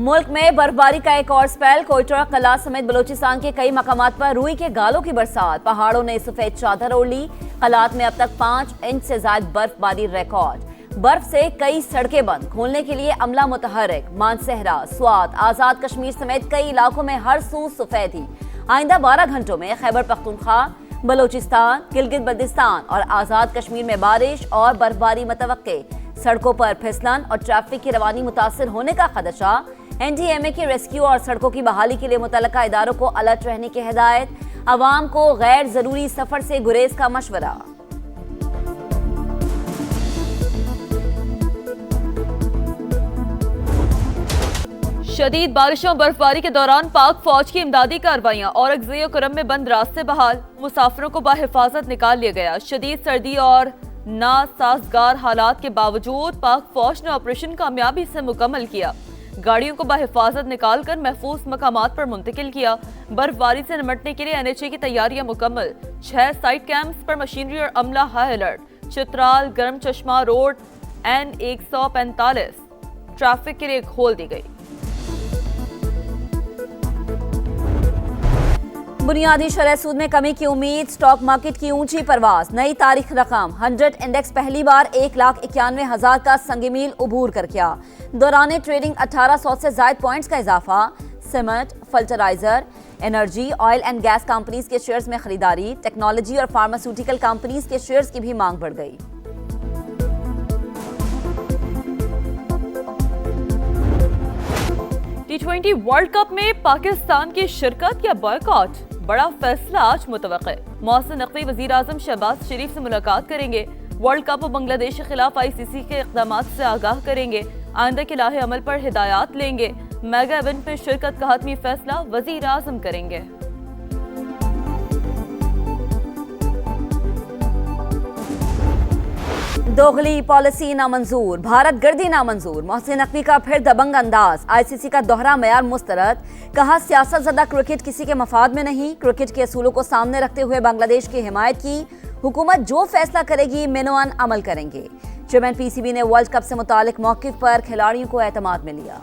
मुल्क में बर्फबारी का एक और स्पेल। कोयटा, कला समेत बलोचिस्तान के कई मकामात पर रुई के गालों की बरसात। पहाड़ों ने सफेद चादर ओढ़ ली। कलात में अब तक 5 इंच से ज्यादा बर्फबारी रिकॉर्ड। बर्फ से कई सड़कें बंद, खोलने के लिए अमला मुतहरिक। मानसहरा, स्वात, आजाद कश्मीर समेत कई इलाकों में हर सू सफेदी। आइंदा 12 घंटों में खैबर पख्तूनख्वा, बलोचिस्तान, गिलगित बल्तिस्तान और आजाद कश्मीर में बारिश और बर्फबारी मुतवक्के। सड़कों पर फिसलन और ट्रैफिक की रवानी मुतासिर होने का खदशा। एनडीएमए की रेस्क्यू और सड़कों की बहाली के लिए मुतल्लिका इदारों को अलर्ट रहने की हिदायत। अवाम को गैर जरूरी सफर से गुरेज का मशवरा। शदीद बारिशों और बर्फबारी के दौरान पाक फौज की इमदादी कार्रवाइयां। औरंगजेब और करम में बंद रास्ते बहाल, मुसाफिरों को बाहिफाजत निकाल लिया गया। शदीद सर्दी और नासाजगार हालात के बावजूद पाक फौज ने ऑपरेशन कामयाबी से मुकम्मल किया। गाड़ियों को बाहिफाजत निकालकर महफूज मकामात पर मुंतकिल किया। बर्फबारी से निपटने के लिए एनएचए की तैयारियां मुकम्मल। 6 साइट कैंप्स पर मशीनरी और अमला हाई अलर्ट। चित्राल गरम चश्मा रोड N145 ट्रैफिक के लिए खोल दी गई। बुनियादी शरह सूद में कमी की उम्मीद। स्टॉक मार्केट की ऊंची परवास। नई तारीख रकम 100 इंडेक्स पहली बार 1,91,000 का संगमील उबूर कर गया। दौरान ट्रेडिंग 1800 से ज्यादा पॉइंट्स का इजाफा। Cement, fertiliser, energy, oil and gas companies के शेयर्स में खरीदारी। टेक्नोलॉजी और फार्मास्यूटिकल कंपनीज के शेयर्स की भी मांग बढ़ गई। T20 वर्ल्ड कप में पाकिस्तान की शिरकत या बॉयकॉट, बड़ा फैसला आज मुतवक्के। मौसम नकवी वजीर आजम शहबाज शरीफ से मुलाकात करेंगे। वर्ल्ड कप और बांग्लादेश के खिलाफ ICC के इक़दाम से आगाह करेंगे। आइंदा के लाहे अमल पर हिदायत लेंगे। मेगा इवेंट में शिरकत का हतमी फैसला वजीर आजम करेंगे। दोगली पॉलिसी नामंजूर, भारत गर्दी नामंजूर। मोहसिन नकवी का फिर दबंग अंदाज। ICC का दोहरा मयार मुस्तरद। कहा सियासत ज़दा क्रिकेट किसी के मफाद में नहीं। क्रिकेट के असूलों को सामने रखते हुए बांग्लादेश की हिमायत की। हुकूमत जो फैसला करेगी मिनोअन अमल करेंगे। चेयरमैन PCB ने वर्ल्ड कप से मुतालिक मौक़िफ़ पर खिलाड़ियों को एतमाद में लिया।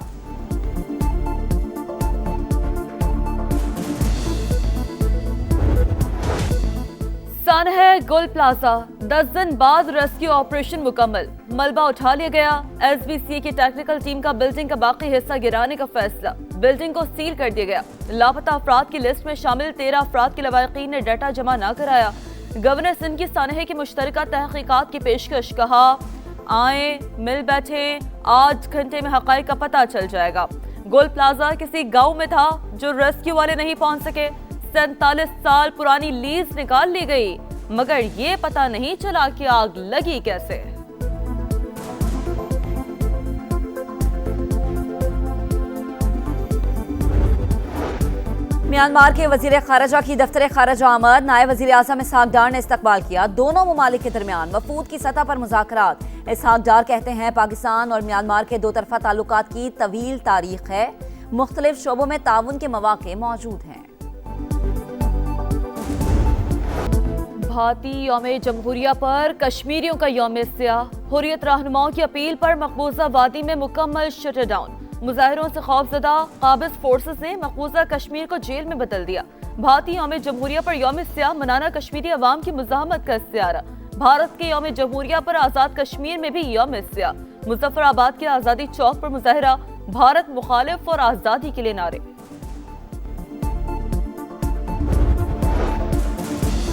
सानहा गुल प्लाजा, 10 दिन बाद रेस्क्यू ऑपरेशन मुकम्मल। मलबा उठा लिया गया। SBCA की टेक्निकल टीम का बिल्डिंग का बाकी हिस्सा गिराने का फैसला। बिल्डिंग को सील कर दिया गया। लापता अफराद की लिस्ट में शामिल 13 अफराद के लवाहिकीन ने डाटा जमा न कराया। गवर्नर सिंध की सानहा की मुश्तरका तहकीकात की पेशकश। कहा आए मिल बैठे, 8 घंटे में हक़ाइक़ का पता चल जाएगा। गुल प्लाजा किसी गाँव में था जो रेस्क्यू वाले नहीं पहुँच सके। 47 साल पुरानी लीज निकाल ली गई, मगर ये पता नहीं चला कि आग लगी कैसे। म्यांमार के वजीर खारजा की दफ्तर खारजा आमद। नायब वजीर आज़म इसहाक डार ने इस्तकबाल किया। दोनों ममालिक के दरमियान वफूद की सतह पर मुज़ाकरात। इसहाक डार कहते हैं पाकिस्तान और म्यांमार के दो तरफा ताल्लुकात की तवील तारीख है। मुख्तलिफ शोबों में ताउन के मौक़े मौजूद हैं। भारतीय यौम जमहूरिया पर कश्मीरियों का यौम स्याह। हुर्रियत रहनुमाओं की अपील पर मकबूजा वादी में मुकम्मल शटडाउन। मुजाहिरों से खौफजदा काबिज फोर्सेस ने मकबूजा कश्मीर को जेल में बदल दिया। भारतीय यौम जमहूरिया पर यौम स्याह मनाना कश्मीरी अवाम की मुज़ाहमत का इस्तियारा। भारत के यौम जमहूरिया पर आज़ाद कश्मीर में भी यौम स्याह। मुजफ्फराबाद के आज़ादी चौक पर मुजाहिरा। भारत मुखालिफ और आज़ादी के लिए नारे।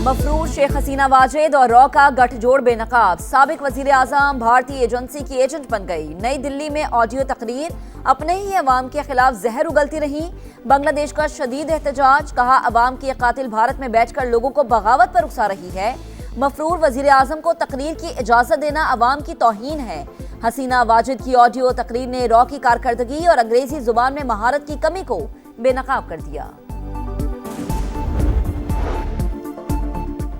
मफरूज शेख हसीना वाजिद और रॉ का गठजोड़ बेनकाब। साबिक वजीर आजम भारतीय एजेंसी की एजेंट बन गई। नई दिल्ली में ऑडियो तकरीर। अपने ही अवाम के खिलाफ जहर उगलती रही। बांग्लादेश का शदीद एहतजाज। कहा अवाम की कातिल भारत में बैठकर लोगों को बगावत पर उकसा रही है। मफरूर वजीर आजम को तकरीर की इजाजत देना अवाम की तौहीन है। हसीना वाजिद की ऑडियो तकरीर ने रॉ की कारकर्दगी और अंग्रेजी जुबान में महारत की कमी को बेनकाब कर दिया।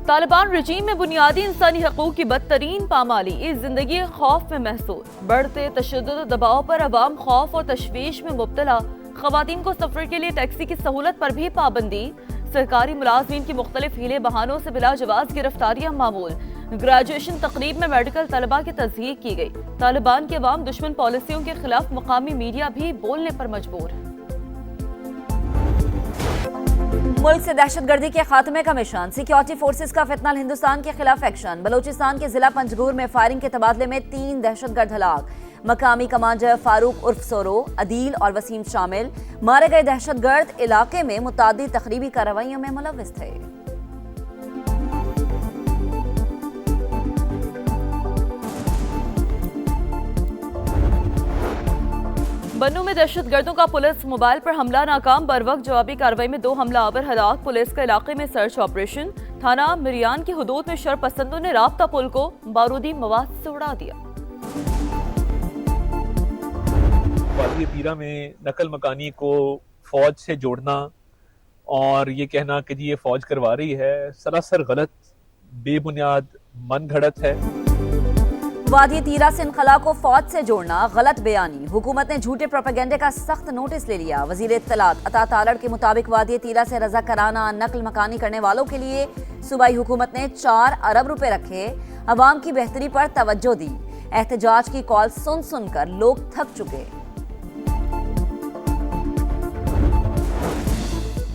तालिबान रजीम में बुनियादी इंसानी हकूक की बदतरीन पामाली। इस जिंदगी खौफ में महसूस। बढ़ते तशद्दुद दबाव पर अवाम खौफ और तशवीश में मुब्तला। खवातीन को सफर के लिए टैक्सी की सहूलत पर भी पाबंदी। सरकारी मुलाजमीन की मुख्तलिफ हीले बहानों से बिला जवाज गिरफ्तारियां मामूल। ग्रेजुएशन तकरीब में मेडिकल तलबा की तज़हीक की गई। तालिबान की अवाम दुश्मन पॉलिसियों के खिलाफ मकामी मीडिया भी बोलने पर मजबूर है। मुल्क से दहशतगर्दी के खात्मे का मिशन, सिक्योरिटी फोर्सेस का फितनल हिंदुस्तान के खिलाफ एक्शन। बलोचिस्तान के जिला पंजगुर में फायरिंग के तबादले में 3 दहशतगर्द हलाक। मकामी कमांडर फारूक उर्फ सोरो, अदील और वसीम शामिल। मारे गए दहशतगर्द इलाके में मुतादिद तखरीबी कार्रवाइयों में मुलव्विस थे। बन्नू में दहशतगर्दों का पुलिस मोबाइल पर हमला नाकाम, बरवक्त जवाबी कार्रवाई में 2 हमलावर हलाक। पुलिस का इलाके में सर्च ऑपरेशन। थाना मिरियान की हुदूद में शरपसंदों ने राब्ता पुल को बारूदी मवाद से उड़ा दिया। वादी पीरा में नकल मकानी को फौज से जोड़ना और ये कहना कि जी ये फौज करवा रही है, सरासर गलत, बेबुनियाद, मन घड़त है। वादी तीरा से इनखला को फौज से जोड़ना गलत बयानी। हुकूमत ने झूठे प्रोपेगेंडे का सख्त नोटिस ले लिया। वजीर इत्तलात अता तालड़ के मुताबिक वादी तीरा से रजा कराना नकल मकानी करने वालों के लिए सूबाई हुकूमत ने 4 अरब रुपए रखे। अवाम की बेहतरी पर तवज्जो दी। एहतजाज की कॉल सुन सुनकर लोग थक चुके।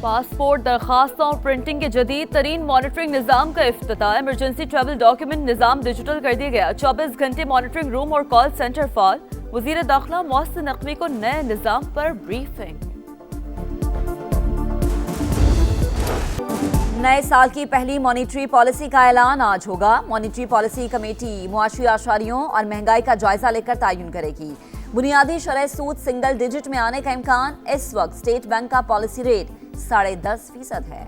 पासपोर्ट दरखास्तों और प्रिंटिंग के जदीद तरीन मॉनिटरिंग निज़ाम का इफ्तिताह। इमरजेंसी ट्रैवल डॉक्यूमेंट निज़ाम डिजिटल कर दिया गया। 24 घंटे मॉनिटरिंग रूम और कॉल सेंटर फाल। वज़ीर दाखिला मोहसिन नकवी को नए निज़ाम पर ब्रीफिंग। नए साल की पहली मॉनिटरी पॉलिसी का ऐलान आज होगा। मॉनिटरी पॉलिसी कमेटी मुआशी आशारियों और महंगाई का जायजा लेकर तयन करेगी। बुनियादी शरह सूद सिंगल डिजिट में आने का इम्कान। इस वक्त स्टेट बैंक का पॉलिसी रेट 10.5% है।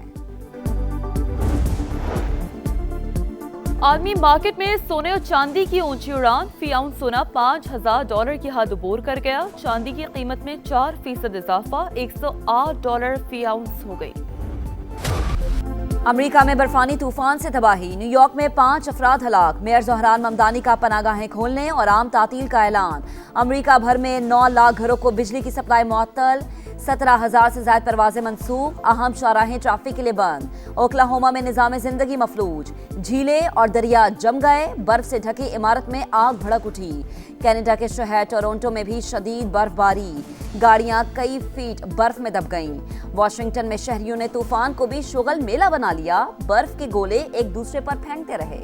आलमी मार्केट में सोने और चांदी की ऊंची उड़ान। फी आउंस सोना $5,000 की हद अबूर कर गया। चांदी की कीमत में 4% इजाफा, $108 फी आउंस हो गई। अमेरिका में बर्फानी तूफान से तबाही। न्यूयॉर्क में 5 अफराद हलाक। मेयर ज़ोहरान ममदानी का पनागाहें खोलने और आम तातील का ऐलान। अमेरिका भर में 9 लाख घरों को बिजली की सप्लाई मुअत्तल। 17,000 से ज्यादा परवाजें मंसूख। अहम शाहराहें ट्रैफिक के लिए बंद। ओक्लाहोमा में निज़ाम जिंदगी मफलूज। झीलें और दरिया जम गए। बर्फ से ढकी इमारत में आग भड़क उठी। कनाडा के शहर टोरंटो में भी शदीद बर्फबारी। गाड़ियां कई फीट बर्फ में दब गईं। वाशिंगटन में शहरियों ने तूफान को भी शुगल मेला बना लिया। बर्फ के गोले एक दूसरे पर फेंकते रहे।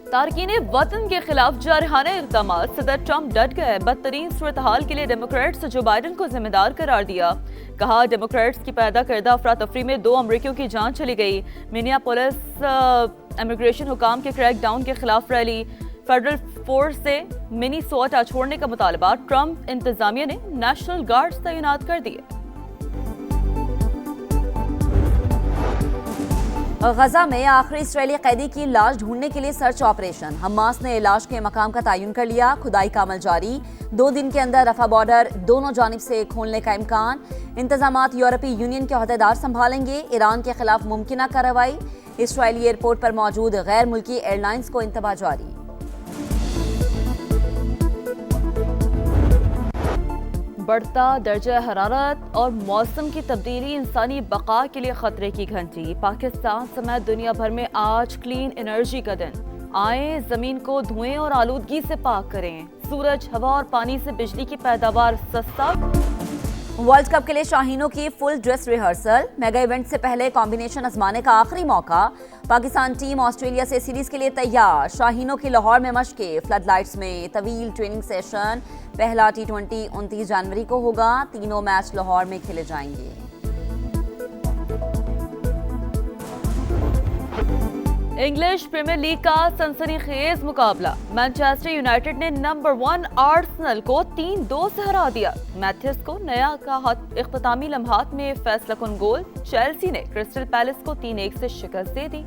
तारकीन वतन के खिलाफ जारहाना इक़दाम। सदर ट्रंप डट गए। बदतरीन सूरत हाल के लिए डेमोक्रेट्स जो बाइडन को जिम्मेदार करार दिया। कहा डेमोक्रेट्स की पैदा करदा अफरा तफरी में 2 अमरीकियों की जान चली गई। मिनियापोलिस इमिग्रेशन हुकाम के क्रैकडाउन के खिलाफ रैली। फेडरल फोर्स से मिनी सोटा छोड़ने का मुतालबा। ट्रंप इंतजामिया ने नेशनल गार्ड्स तैनात कर दिए। गजा में आखिरी इसराइली कैदी की लाश ढूंढने के लिए सर्च ऑपरेशन। हमास ने लाश के मकाम का तयन कर लिया। खुदाई का अमल जारी। 2 दिन के अंदर रफा बॉर्डर दोनों जानिब से खोलने का इम्कान। इंतजामात यूरोपीय यूनियन के अहदेदार संभालेंगे। ईरान के खिलाफ मुमकिन कार्रवाई। इसराइली एयरपोर्ट पर मौजूद गैर मुल्की एयरलाइंस को इंतबा जारी। बढ़ता दर्जा हरारत और मौसम की तब्दीली इंसानी बका के लिए खतरे की घंटी। पाकिस्तान समेत दुनिया भर में आज क्लीन एनर्जी का दिन। आए जमीन को धुएं और आलूदगी से पाक करें। सूरज, हवा और पानी से बिजली की पैदावार सस्ता। वर्ल्ड कप के लिए शाहीनों की full dress rehearsal. Mega event से पहले कॉम्बिनेशन आजमाने का आखिरी मौका। पाकिस्तान टीम ऑस्ट्रेलिया से सीरीज के लिए तैयार। शाहीनों की लाहौर में मशकें। फ्लड लाइट्स में तवील ट्रेनिंग सेशन। पहला T20 29 जनवरी को होगा। तीनों मैच लाहौर में खेले जाएंगे। इंग्लिश प्रीमियर लीग का सनसनीखेज मुकाबला। मैनचेस्टर यूनाइटेड ने नंबर 1 आर्सेनल को 3-2 से हरा दिया। मैथ्यूज को नया का इख्तितामी लम्हात में फैसला कुन गोल। चेल्सी ने क्रिस्टल पैलेस को 3-1 से शिकस्त दे दी।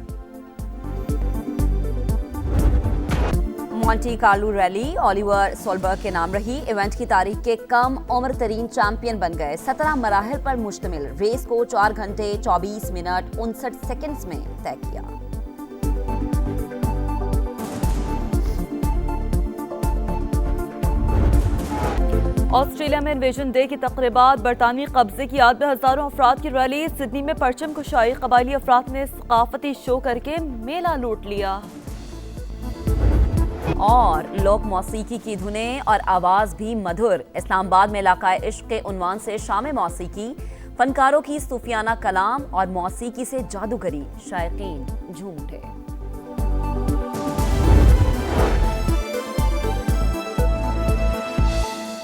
Monte Carlo rally Oliver Solberg के नाम रही। इवेंट की तारीख के कम उम्र तरीन चैंपियन बन गए। 17 मराहल पर मुश्तमिल रेस को 4 घंटे 24 मिनट 59 सेकंड्स में तय किया। ऑस्ट्रेलिया में इन्वेजन डे की तकरीबात, बरतानवी कब्जे की याद में हजारों अफराद की रैली। सिडनी में परचम कुशाई, कबायली अफराद ने सकाफती शो करके मेला लूट लिया। और लोक मौसीकी की धुनें और आवाज भी मधुर। इस्लामाबाद में इलाकाए इश्क के उन्वान से शाम मौसीकी, फनकारों की सूफियाना कलाम और मौसीकी से जादूगरी, शायकीन झूम उठे।